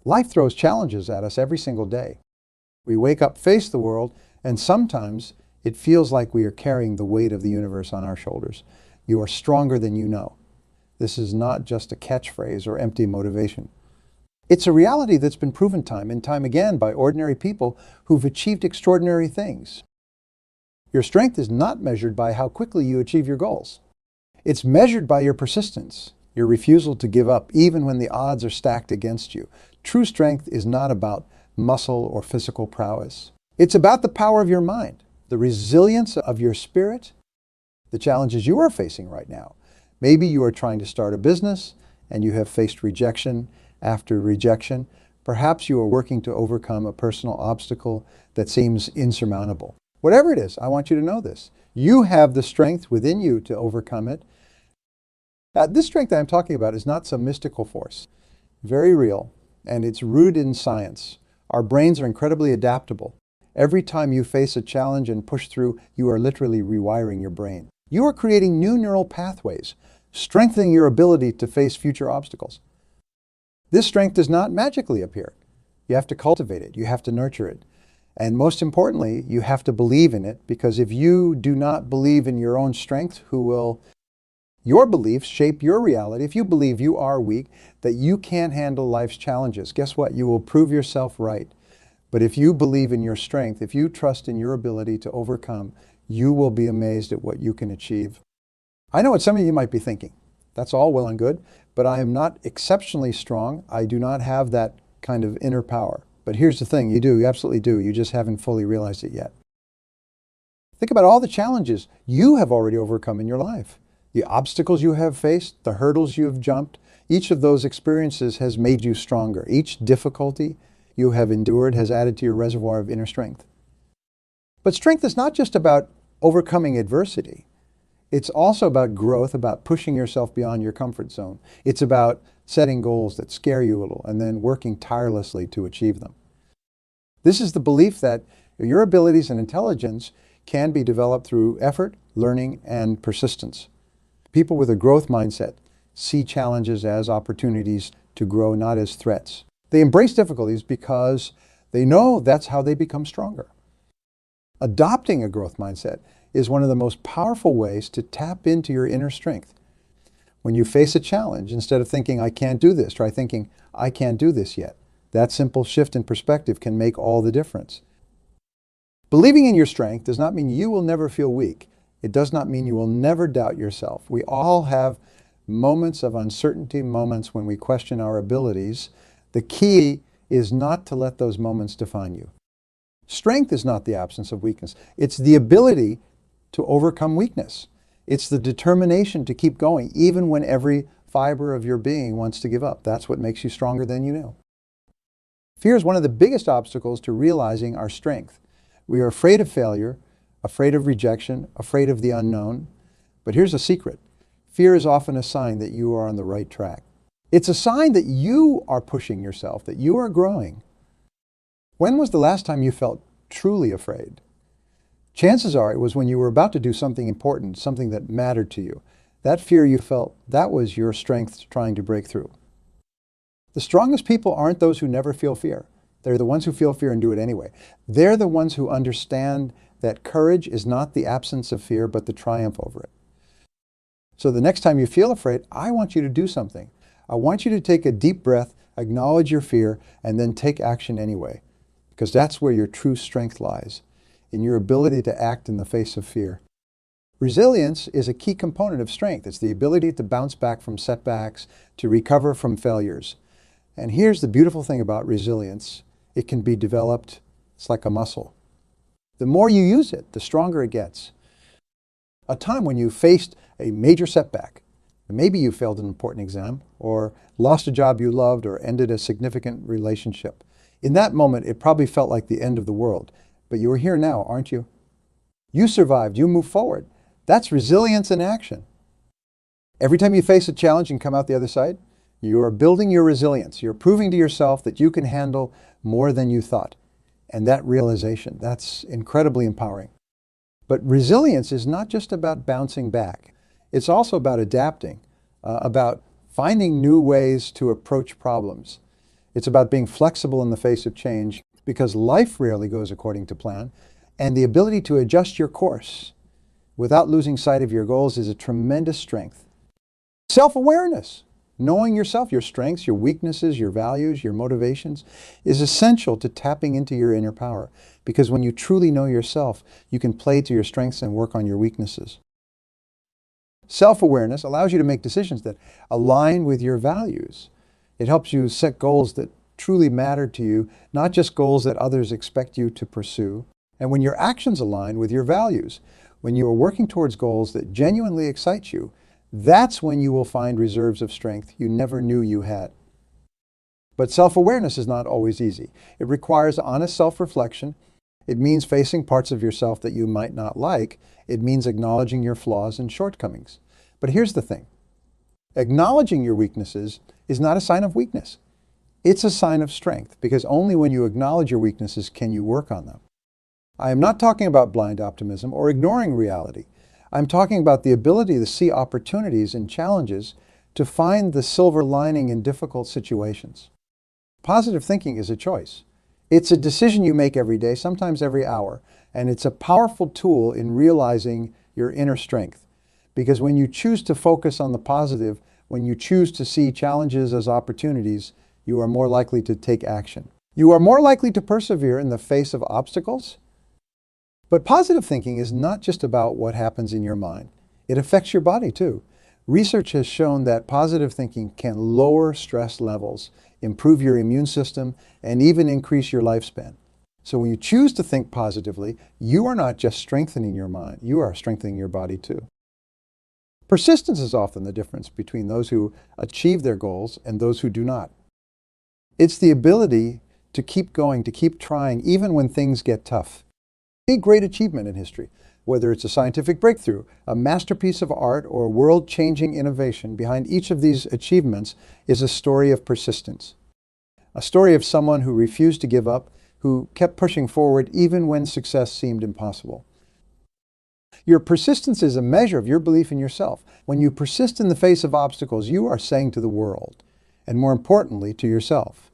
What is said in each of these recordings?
Life throws challenges at us every single day. We wake up, face the world, and sometimes it feels like we are carrying the weight of the universe on our shoulders. You are stronger than you know. This is not just a catchphrase or empty motivation. It's a reality that's been proven time and time again by ordinary people who've achieved extraordinary things. Your strength is not measured by how quickly you achieve your goals. It's measured by your persistence, your refusal to give up, even when the odds are stacked against you. True strength is not about muscle or physical prowess. It's about the power of your mind, the resilience of your spirit, the challenges you are facing right now. Maybe you are trying to start a business and you have faced rejection after rejection. Perhaps you are working to overcome a personal obstacle that seems insurmountable. Whatever it is, I want you to know this. You have the strength within you to overcome it. This strength I'm talking about is not some mystical force. Very real, and it's rooted in science. Our brains are incredibly adaptable. Every time you face a challenge and push through, you are literally rewiring your brain. You are creating new neural pathways, strengthening your ability to face future obstacles. This strength does not magically appear. You have to cultivate it. You have to nurture it. And most importantly, you have to believe in it, because if you do not believe in your own strength, your beliefs shape your reality. If you believe you are weak, that you can't handle life's challenges, guess what? You will prove yourself right. But if you believe in your strength, if you trust in your ability to overcome, you will be amazed at what you can achieve. I know what some of you might be thinking. That's all well and good, but I am not exceptionally strong. I do not have that kind of inner power. But here's the thing, you do, you absolutely do. You just haven't fully realized it yet. Think about all the challenges you have already overcome in your life. The obstacles you have faced, the hurdles you have jumped, each of those experiences has made you stronger. Each difficulty you have endured has added to your reservoir of inner strength. But strength is not just about overcoming adversity. It's also about growth, about pushing yourself beyond your comfort zone. It's about setting goals that scare you a little and then working tirelessly to achieve them. This is the belief that your abilities and intelligence can be developed through effort, learning, and persistence. People with a growth mindset see challenges as opportunities to grow, not as threats. They embrace difficulties because they know that's how they become stronger. Adopting a growth mindset is one of the most powerful ways to tap into your inner strength. When you face a challenge, instead of thinking, I can't do this, try thinking, I can't do this yet. That simple shift in perspective can make all the difference. Believing in your strength does not mean you will never feel weak. It does not mean you will never doubt yourself. We all have moments of uncertainty, moments when we question our abilities. The key is not to let those moments define you. Strength is not the absence of weakness. It's the ability to overcome weakness. It's the determination to keep going, even when every fiber of your being wants to give up. That's what makes you stronger than you know. Fear is one of the biggest obstacles to realizing our strength. We are afraid of failure, afraid of rejection, afraid of the unknown. But here's a secret. Fear is often a sign that you are on the right track. It's a sign that you are pushing yourself, that you are growing. When was the last time you felt truly afraid? Chances are it was when you were about to do something important, something that mattered to you. That fear you felt, that was your strength trying to break through. The strongest people aren't those who never feel fear. They're the ones who feel fear and do it anyway. They're the ones who understand that courage is not the absence of fear, but the triumph over it. So the next time you feel afraid, I want you to do something. I want you to take a deep breath, acknowledge your fear, and then take action anyway. Because that's where your true strength lies, in your ability to act in the face of fear. Resilience is a key component of strength. It's the ability to bounce back from setbacks, to recover from failures. And here's the beautiful thing about resilience. It can be developed. It's like a muscle. The more you use it, the stronger it gets. A time when you faced a major setback, maybe you failed an important exam, or lost a job you loved, or ended a significant relationship. In that moment, it probably felt like the end of the world. But you are here now, aren't you? You survived, you moved forward. That's resilience in action. Every time you face a challenge and come out the other side, you are building your resilience. You're proving to yourself that you can handle more than you thought. And that realization, that's incredibly empowering. But resilience is not just about bouncing back. It's also about adapting, about finding new ways to approach problems. It's about being flexible in the face of change because life rarely goes according to plan, and the ability to adjust your course without losing sight of your goals is a tremendous strength. Self-awareness, knowing yourself, your strengths, your weaknesses, your values, your motivations, is essential to tapping into your inner power. Because when you truly know yourself, you can play to your strengths and work on your weaknesses. Self-awareness allows you to make decisions that align with your values. It helps you set goals that truly matter to you, not just goals that others expect you to pursue. And when your actions align with your values, when you are working towards goals that genuinely excite you, that's when you will find reserves of strength you never knew you had. But self-awareness is not always easy. It requires honest self-reflection. It means facing parts of yourself that you might not like. It means acknowledging your flaws and shortcomings. But here's the thing. Acknowledging your weaknesses is not a sign of weakness. It's a sign of strength, because only when you acknowledge your weaknesses can you work on them. I am not talking about blind optimism or ignoring reality. I'm talking about the ability to see opportunities and challenges, to find the silver lining in difficult situations. Positive thinking is a choice. It's a decision you make every day, sometimes every hour, and it's a powerful tool in realizing your inner strength. Because when you choose to focus on the positive, when you choose to see challenges as opportunities, you are more likely to take action. You are more likely to persevere in the face of obstacles. But positive thinking is not just about what happens in your mind. It affects your body too. Research has shown that positive thinking can lower stress levels, improve your immune system, and even increase your lifespan. So when you choose to think positively, you are not just strengthening your mind, you are strengthening your body too. Persistence is often the difference between those who achieve their goals and those who do not. It's the ability to keep going, to keep trying, even when things get tough. Any great achievement in history, whether it's a scientific breakthrough, a masterpiece of art, or world-changing innovation, behind each of these achievements is a story of persistence. A story of someone who refused to give up, who kept pushing forward even when success seemed impossible. Your persistence is a measure of your belief in yourself. When you persist in the face of obstacles, you are saying to the world, and more importantly to yourself,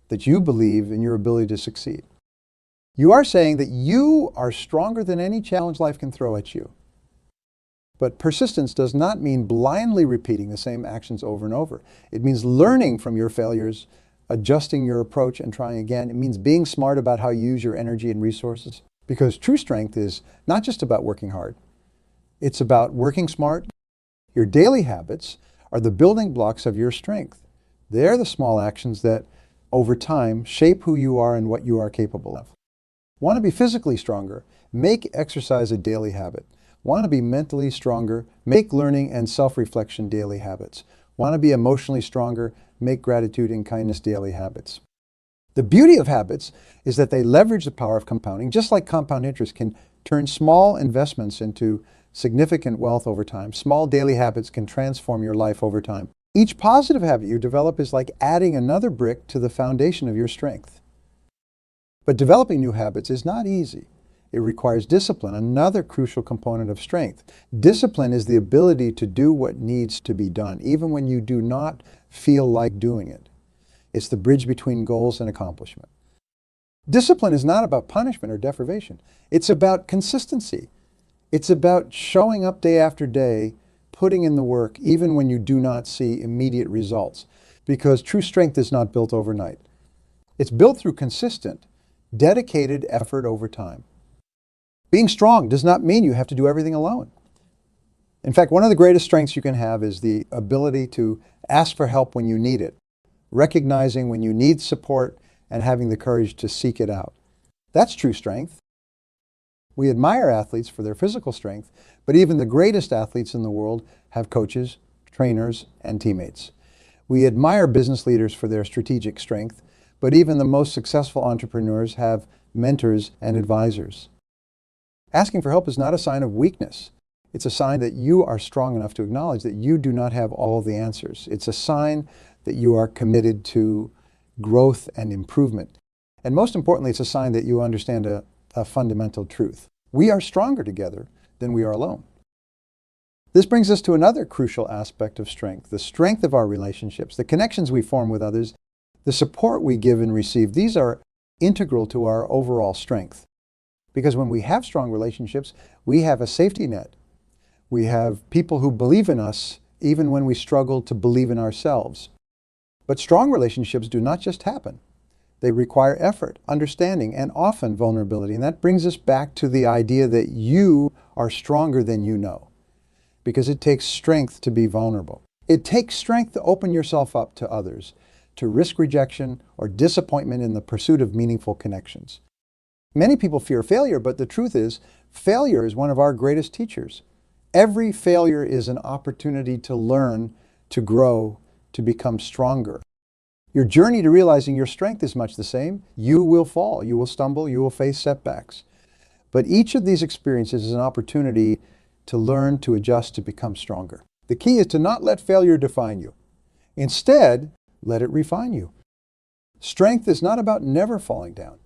that you believe in your ability to succeed. You are saying that you are stronger than any challenge life can throw at you. But persistence does not mean blindly repeating the same actions over and over. It means learning from your failures, adjusting your approach and trying again. It means being smart about how you use your energy and resources. Because true strength is not just about working hard. It's about working smart. Your daily habits are the building blocks of your strength. They're the small actions that, over time, shape who you are and what you are capable of. Want to be physically stronger? Make exercise a daily habit. Want to be mentally stronger? Make learning and self-reflection daily habits. Want to be emotionally stronger? Make gratitude and kindness daily habits. The beauty of habits is that they leverage the power of compounding, just like compound interest can turn small investments into significant wealth over time. Small daily habits can transform your life over time. Each positive habit you develop is like adding another brick to the foundation of your strength. But developing new habits is not easy. It requires discipline, another crucial component of strength. Discipline is the ability to do what needs to be done, even when you do not feel like doing it. It's the bridge between goals and accomplishment. Discipline is not about punishment or deprivation. It's about consistency. It's about showing up day after day, putting in the work, even when you do not see immediate results. Because true strength is not built overnight. It's built through consistent, dedicated effort over time. Being strong does not mean you have to do everything alone. In fact, one of the greatest strengths you can have is the ability to ask for help when you need it, recognizing when you need support and having the courage to seek it out. That's true strength. We admire athletes for their physical strength, but even the greatest athletes in the world have coaches, trainers, and teammates. We admire business leaders for their strategic strength, but even the most successful entrepreneurs have mentors and advisors. Asking for help is not a sign of weakness. It's a sign that you are strong enough to acknowledge that you do not have all the answers. It's a sign that you are committed to growth and improvement. And most importantly, it's a sign that you understand a fundamental truth. We are stronger together than we are alone. This brings us to another crucial aspect of strength, the strength of our relationships, the connections we form with others. The support we give and receive, these are integral to our overall strength. Because when we have strong relationships, we have a safety net. We have people who believe in us even when we struggle to believe in ourselves. But strong relationships do not just happen. They require effort, understanding, and often vulnerability. And that brings us back to the idea that you are stronger than you know. Because it takes strength to be vulnerable. It takes strength to open yourself up to others, to risk rejection or disappointment in the pursuit of meaningful connections. Many people fear failure, but the truth is, failure is one of our greatest teachers. Every failure is an opportunity to learn, to grow, to become stronger. Your journey to realizing your strength is much the same. You will fall, you will stumble, you will face setbacks. But each of these experiences is an opportunity to learn, to adjust, to become stronger. The key is to not let failure define you. Instead, let it refine you. Strength is not about never falling down.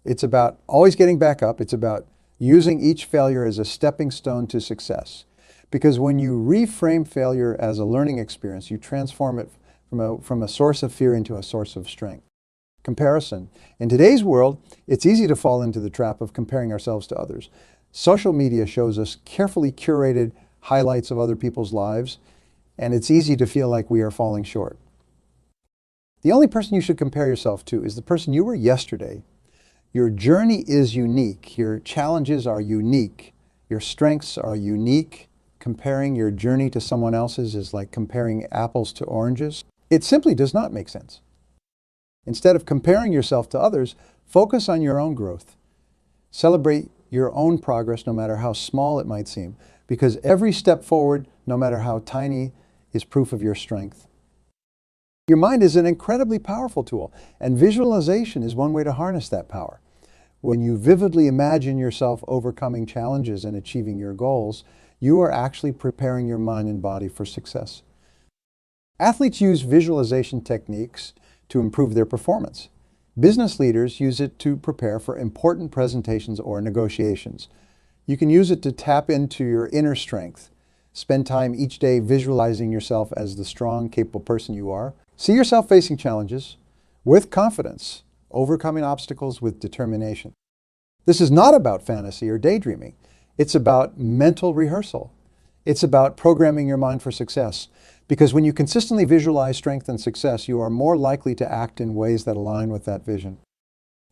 It's about always getting back up. It's about using each failure as a stepping stone to success. Because when you reframe failure as a learning experience, you transform it from a source of fear into a source of strength. Comparison. In today's world, it's easy to fall into the trap of comparing ourselves to others. Social media shows us carefully curated highlights of other people's lives, and it's easy to feel like we are falling short. The only person you should compare yourself to is the person you were yesterday. Your journey is unique. Your challenges are unique. Your strengths are unique. Comparing your journey to someone else's is like comparing apples to oranges. It simply does not make sense. Instead of comparing yourself to others, focus on your own growth. Celebrate your own progress, no matter how small it might seem, because every step forward, no matter how tiny, is proof of your strength. Your mind is an incredibly powerful tool, and visualization is one way to harness that power. When you vividly imagine yourself overcoming challenges and achieving your goals, you are actually preparing your mind and body for success. Athletes use visualization techniques to improve their performance. Business leaders use it to prepare for important presentations or negotiations. You can use it to tap into your inner strength. Spend time each day visualizing yourself as the strong, capable person you are. See yourself facing challenges with confidence, overcoming obstacles with determination. This is not about fantasy or daydreaming. It's about mental rehearsal. It's about programming your mind for success. Because when you consistently visualize strength and success, you are more likely to act in ways that align with that vision.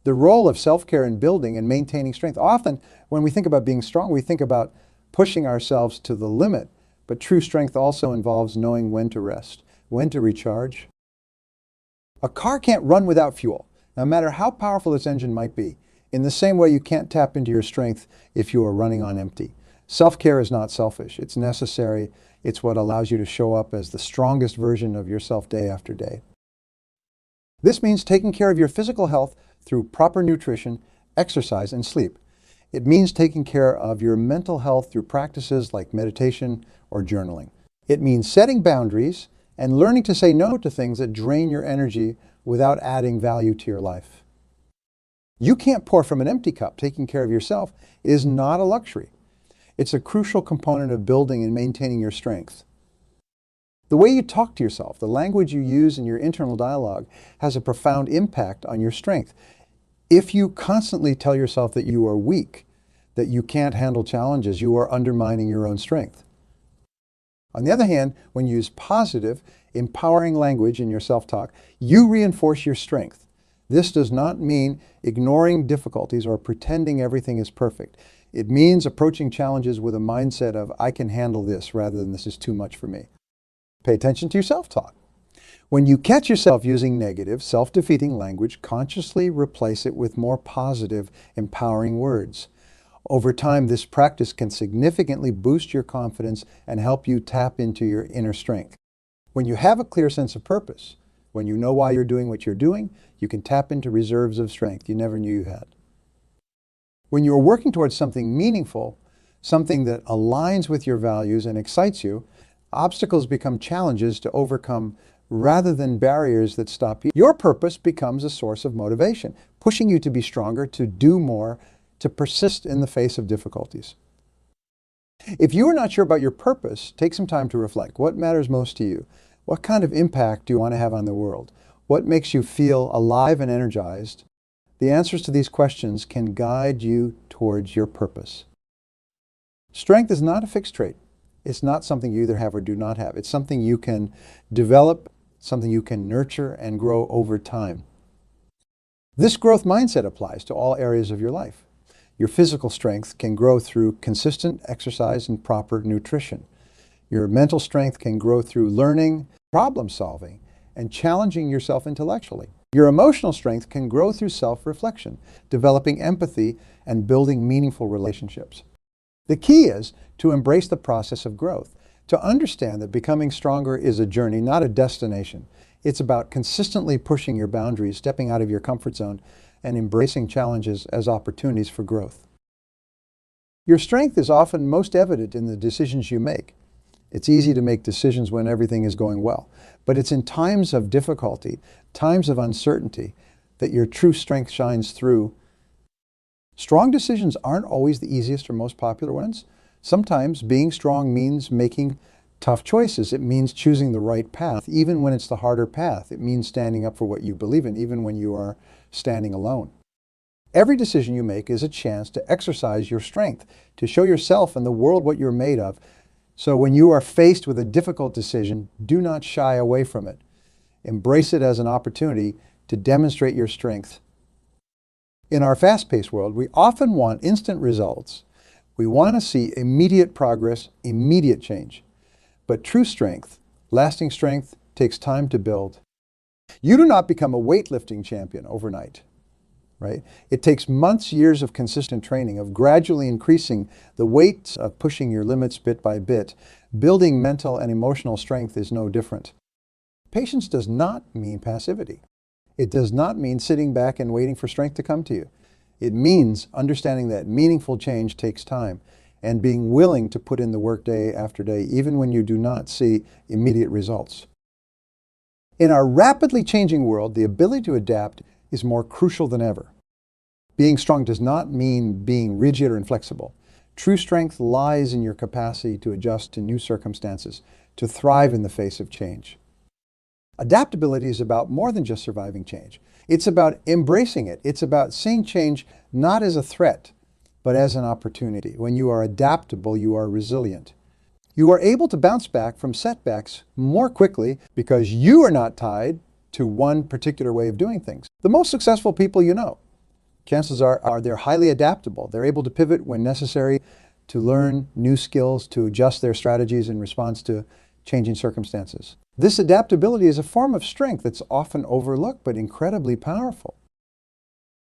The role of self-care in building and maintaining strength. Often, when we think about being strong, we think about pushing ourselves to the limit. But true strength also involves knowing when to rest, when to recharge. A car can't run without fuel, no matter how powerful its engine might be. In the same way, you can't tap into your strength if you are running on empty. Self-care is not selfish. It's necessary. It's what allows you to show up as the strongest version of yourself day after day. This means taking care of your physical health through proper nutrition, exercise, and sleep. It means taking care of your mental health through practices like meditation or journaling. It means setting boundaries and learning to say no to things that drain your energy without adding value to your life. You can't pour from an empty cup. Taking care of yourself is not a luxury. It's a crucial component of building and maintaining your strength. The way you talk to yourself, the language you use in your internal dialogue, has a profound impact on your strength. If you constantly tell yourself that you are weak, that you can't handle challenges, you are undermining your own strength. On the other hand, when you use positive, empowering language in your self-talk, you reinforce your strength. This does not mean ignoring difficulties or pretending everything is perfect. It means approaching challenges with a mindset of, I can handle this, rather than this is too much for me. Pay attention to your self-talk. When you catch yourself using negative, self-defeating language, consciously replace it with more positive, empowering words. Over time, this practice can significantly boost your confidence and help you tap into your inner strength. When you have a clear sense of purpose, when you know why you're doing what you're doing, you can tap into reserves of strength you never knew you had. When you're working towards something meaningful, something that aligns with your values and excites you, obstacles become challenges to overcome rather than barriers that stop you. Your purpose becomes a source of motivation, pushing you to be stronger, to do more, to persist in the face of difficulties. If you are not sure about your purpose, take some time to reflect. What matters most to you? What kind of impact do you want to have on the world? What makes you feel alive and energized? The answers to these questions can guide you towards your purpose. Strength is not a fixed trait. It's not something you either have or do not have. It's something you can develop, something you can nurture and grow over time. This growth mindset applies to all areas of your life. Your physical strength can grow through consistent exercise and proper nutrition. Your mental strength can grow through learning, problem solving, and challenging yourself intellectually. Your emotional strength can grow through self-reflection, developing empathy, and building meaningful relationships. The key is to embrace the process of growth, to understand that becoming stronger is a journey, not a destination. It's about consistently pushing your boundaries, stepping out of your comfort zone, and embracing challenges as opportunities for growth. Your strength is often most evident in the decisions you make. It's easy to make decisions when everything is going well, but it's in times of difficulty, times of uncertainty, that your true strength shines through. Strong decisions aren't always the easiest or most popular ones. Sometimes being strong means making tough choices. It means choosing the right path, even when it's the harder path. It means standing up for what you believe in, even when you are standing alone. Every decision you make is a chance to exercise your strength, to show yourself and the world what you're made of. So when you are faced with a difficult decision, do not shy away from it. Embrace it as an opportunity to demonstrate your strength. In our fast-paced world, we often want instant results. We want to see immediate progress, immediate change. But true strength, lasting strength, takes time to build. You do not become a weightlifting champion overnight, right? It takes months, years of consistent training, of gradually increasing the weight, of pushing your limits bit by bit. Building mental and emotional strength is no different. Patience does not mean passivity. It does not mean sitting back and waiting for strength to come to you. It means understanding that meaningful change takes time and being willing to put in the work day after day, even when you do not see immediate results. In our rapidly changing world, the ability to adapt is more crucial than ever. Being strong does not mean being rigid or inflexible. True strength lies in your capacity to adjust to new circumstances, to thrive in the face of change. Adaptability is about more than just surviving change. It's about embracing it. It's about seeing change not as a threat, but as an opportunity. When you are adaptable, you are resilient. You are able to bounce back from setbacks more quickly because you are not tied to one particular way of doing things. The most successful people you know, chances are they're highly adaptable. They're able to pivot when necessary, to learn new skills, to adjust their strategies in response to changing circumstances. This adaptability is a form of strength that's often overlooked but incredibly powerful.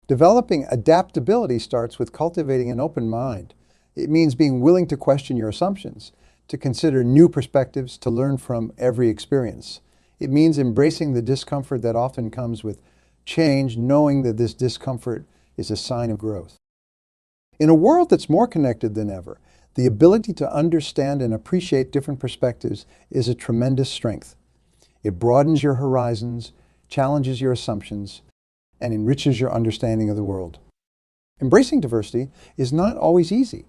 Developing adaptability starts with cultivating an open mind. It means being willing to question your assumptions, to consider new perspectives, to learn from every experience. It means embracing the discomfort that often comes with change, knowing that this discomfort is a sign of growth. In a world that's more connected than ever, the ability to understand and appreciate different perspectives is a tremendous strength. It broadens your horizons, challenges your assumptions, and enriches your understanding of the world. Embracing diversity is not always easy.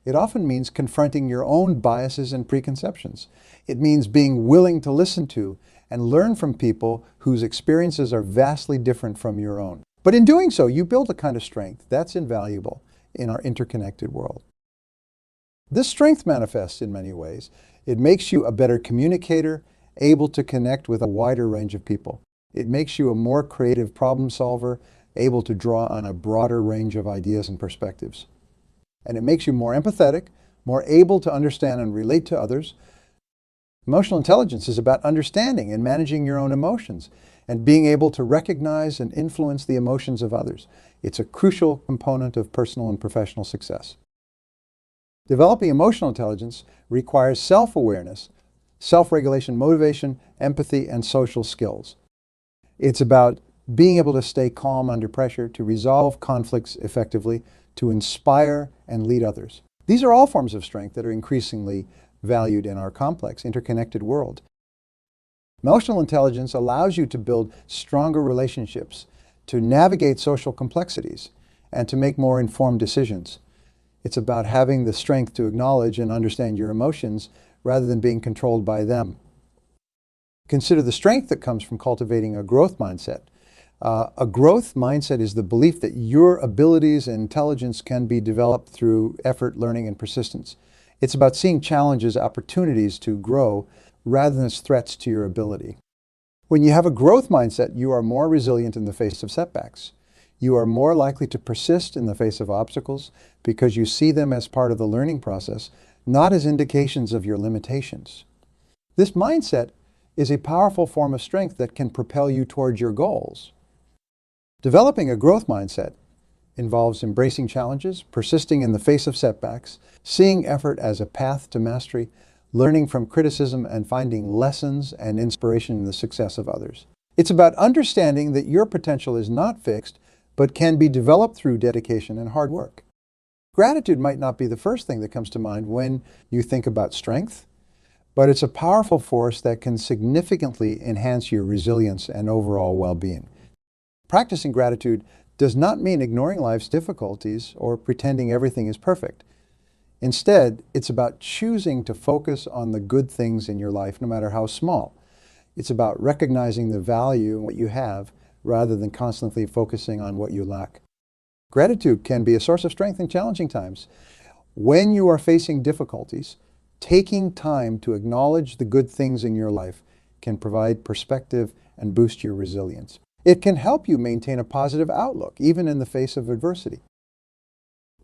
It often means confronting your own biases and preconceptions. It means being willing to listen to and learn from people whose experiences are vastly different from your own. But in doing so, you build a kind of strength that's invaluable in our interconnected world. This strength manifests in many ways. It makes you a better communicator, able to connect with a wider range of people. It makes you a more creative problem solver, able to draw on a broader range of ideas and perspectives. And it makes you more empathetic, more able to understand and relate to others. Emotional intelligence is about understanding and managing your own emotions and being able to recognize and influence the emotions of others. It's a crucial component of personal and professional success. Developing emotional intelligence requires self-awareness, self-regulation, motivation, empathy, and social skills. It's about being able to stay calm under pressure, to resolve conflicts effectively, to inspire and lead others. These are all forms of strength that are increasingly valued in our complex, interconnected world. Emotional intelligence allows you to build stronger relationships, to navigate social complexities, and to make more informed decisions. It's about having the strength to acknowledge and understand your emotions rather than being controlled by them. Consider the strength that comes from cultivating a growth mindset. A growth mindset is the belief that your abilities and intelligence can be developed through effort, learning, and persistence. It's about seeing challenges, opportunities to grow, rather than as threats to your ability. When you have a growth mindset, you are more resilient in the face of setbacks. You are more likely to persist in the face of obstacles because you see them as part of the learning process, not as indications of your limitations. This mindset is a powerful form of strength that can propel you towards your goals. Developing a growth mindset involves embracing challenges, persisting in the face of setbacks, seeing effort as a path to mastery, learning from criticism, and finding lessons and inspiration in the success of others. It's about understanding that your potential is not fixed, but can be developed through dedication and hard work. Gratitude might not be the first thing that comes to mind when you think about strength, but it's a powerful force that can significantly enhance your resilience and overall well-being. Practicing gratitude does not mean ignoring life's difficulties or pretending everything is perfect. Instead, it's about choosing to focus on the good things in your life, no matter how small. It's about recognizing the value in what you have rather than constantly focusing on what you lack. Gratitude can be a source of strength in challenging times. When you are facing difficulties, taking time to acknowledge the good things in your life can provide perspective and boost your resilience. It can help you maintain a positive outlook, even in the face of adversity.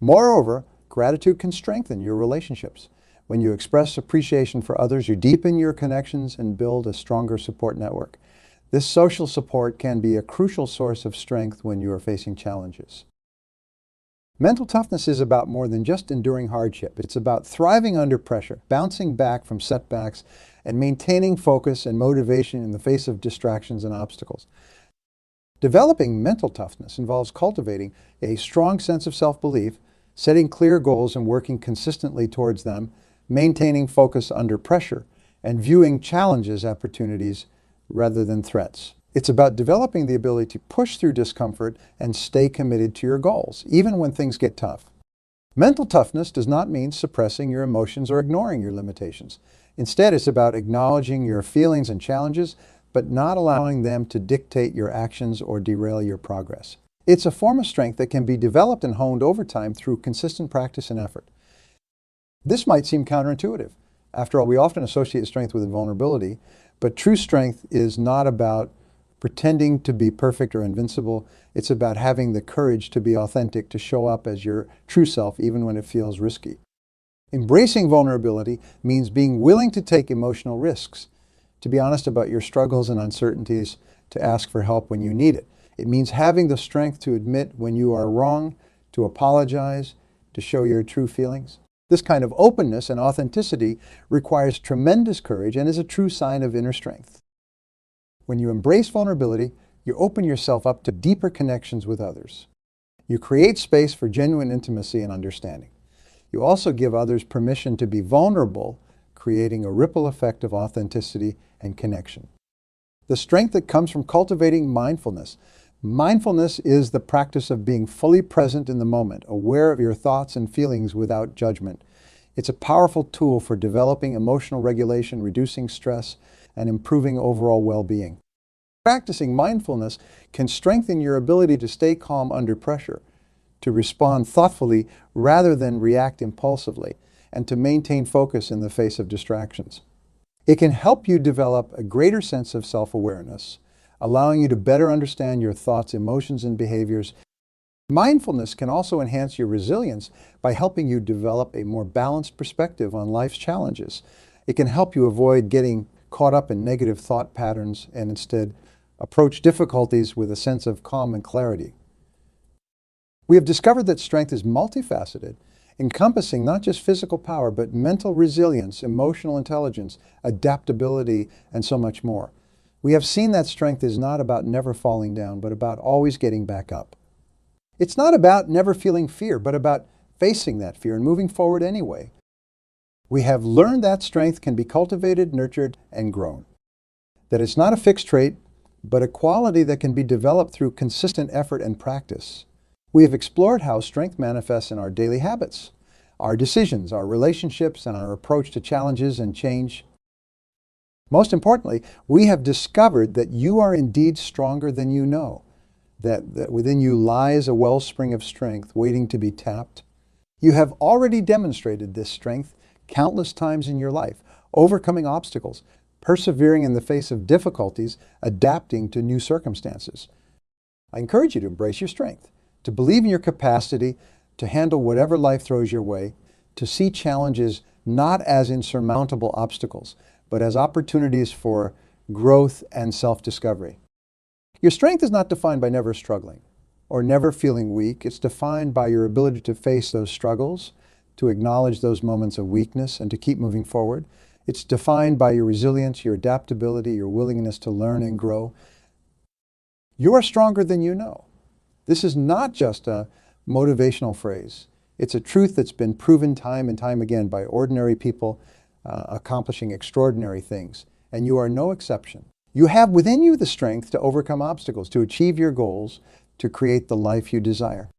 Moreover, gratitude can strengthen your relationships. When you express appreciation for others, you deepen your connections and build a stronger support network. This social support can be a crucial source of strength when you are facing challenges. Mental toughness is about more than just enduring hardship. It's about thriving under pressure, bouncing back from setbacks, and maintaining focus and motivation in the face of distractions and obstacles. Developing mental toughness involves cultivating a strong sense of self-belief, setting clear goals and working consistently towards them, maintaining focus under pressure, and viewing challenges as opportunities rather than threats. It's about developing the ability to push through discomfort and stay committed to your goals, even when things get tough. Mental toughness does not mean suppressing your emotions or ignoring your limitations. Instead, it's about acknowledging your feelings and challenges, but not allowing them to dictate your actions or derail your progress. It's a form of strength that can be developed and honed over time through consistent practice and effort. This might seem counterintuitive. After all, we often associate strength with invulnerability, but true strength is not about pretending to be perfect or invincible. It's about having the courage to be authentic, to show up as your true self, even when it feels risky. Embracing vulnerability means being willing to take emotional risks, to be honest about your struggles and uncertainties, to ask for help when you need it. It means having the strength to admit when you are wrong, to apologize, to show your true feelings. This kind of openness and authenticity requires tremendous courage and is a true sign of inner strength. When you embrace vulnerability, you open yourself up to deeper connections with others. You create space for genuine intimacy and understanding. You also give others permission to be vulnerable, creating a ripple effect of authenticity and connection. The strength that comes from cultivating mindfulness. Mindfulness is the practice of being fully present in the moment, aware of your thoughts and feelings without judgment. It's a powerful tool for developing emotional regulation, reducing stress, and improving overall well-being. Practicing mindfulness can strengthen your ability to stay calm under pressure, to respond thoughtfully rather than react impulsively, and to maintain focus in the face of distractions. It can help you develop a greater sense of self-awareness, allowing you to better understand your thoughts, emotions, and behaviors. Mindfulness can also enhance your resilience by helping you develop a more balanced perspective on life's challenges. It can help you avoid getting caught up in negative thought patterns and instead approach difficulties with a sense of calm and clarity. We have discovered that strength is multifaceted, encompassing not just physical power, but mental resilience, emotional intelligence, adaptability, and so much more. We have seen that strength is not about never falling down, but about always getting back up. It's not about never feeling fear, but about facing that fear and moving forward anyway. We have learned that strength can be cultivated, nurtured, and grown. That it's not a fixed trait, but a quality that can be developed through consistent effort and practice. We have explored how strength manifests in our daily habits, our decisions, our relationships, and our approach to challenges and change. Most importantly, we have discovered that you are indeed stronger than you know, that within you lies a wellspring of strength waiting to be tapped. You have already demonstrated this strength countless times in your life, overcoming obstacles, persevering in the face of difficulties, adapting to new circumstances. I encourage you to embrace your strength, to believe in your capacity to handle whatever life throws your way, to see challenges not as insurmountable obstacles, but as opportunities for growth and self-discovery. Your strength is not defined by never struggling or never feeling weak. It's defined by your ability to face those struggles, to acknowledge those moments of weakness, and to keep moving forward. It's defined by your resilience, your adaptability, your willingness to learn and grow. You are stronger than you know. This is not just a motivational phrase. It's a truth that's been proven time and time again by ordinary people accomplishing extraordinary things, and you are no exception. You have within you the strength to overcome obstacles, to achieve your goals, to create the life you desire.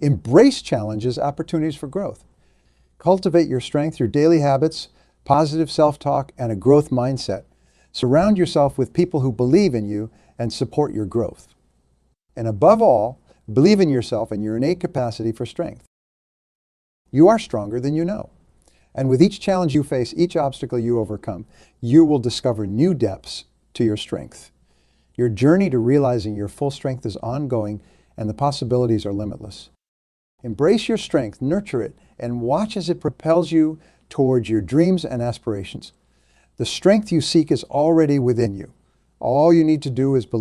Embrace challenges, opportunities for growth. Cultivate your strength, your daily habits, positive self-talk, and a growth mindset. Surround yourself with people who believe in you and support your growth. And above all, believe in yourself and your innate capacity for strength. You are stronger than you know. And with each challenge you face, each obstacle you overcome, you will discover new depths to your strength. Your journey to realizing your full strength is ongoing, and the possibilities are limitless. Embrace your strength, nurture it, and watch as it propels you towards your dreams and aspirations. The strength you seek is already within you. All you need to do is believe.